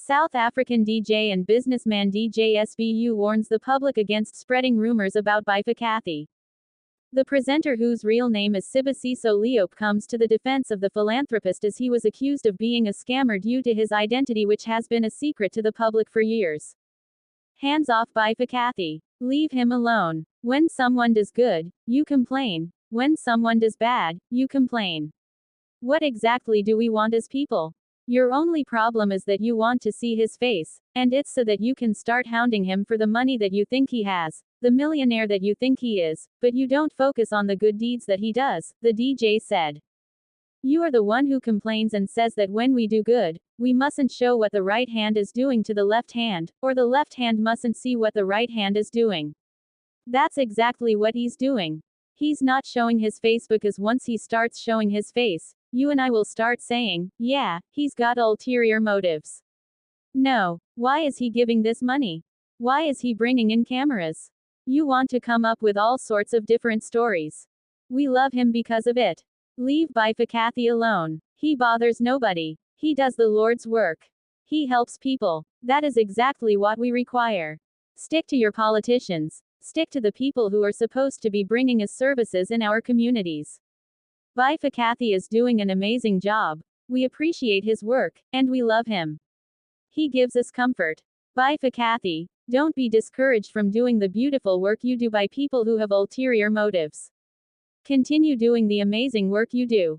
South African DJ and businessman DJ SBU warns the public against spreading rumors about Bi Phakathi. The presenter, whose real name is Sibusiso Leope, comes to the defense of the philanthropist as he was accused of being a scammer due to his identity, which has been a secret to the public for years. Hands off Bi Phakathi. Leave him alone. When someone does good, you complain. When someone does bad, you complain. What exactly do we want as people? Your only problem is that you want to see his face, and it's so that you can start hounding him for the money that you think he has, the millionaire that you think he is, but you don't focus on the good deeds that he does, the DJ said. You are the one who complains and says that when we do good, we mustn't show what the right hand is doing to the left hand, or the left hand mustn't see what the right hand is doing. That's exactly what he's doing. He's not showing his face because once he starts showing his face, you and I will start saying, yeah, he's got ulterior motives. No. Why is he giving this money? Why is he bringing in cameras? You want to come up with all sorts of different stories. We love him because of it. Leave Bi Phakathi alone. He bothers nobody. He does the Lord's work. He helps people. That is exactly what we require. Stick to your politicians. Stick to the people who are supposed to be bringing us services in our communities. Bi Phakathi is doing an amazing job. We appreciate his work, and we love him. He gives us comfort. Bi Phakathi, don't be discouraged from doing the beautiful work you do by people who have ulterior motives. Continue doing the amazing work you do.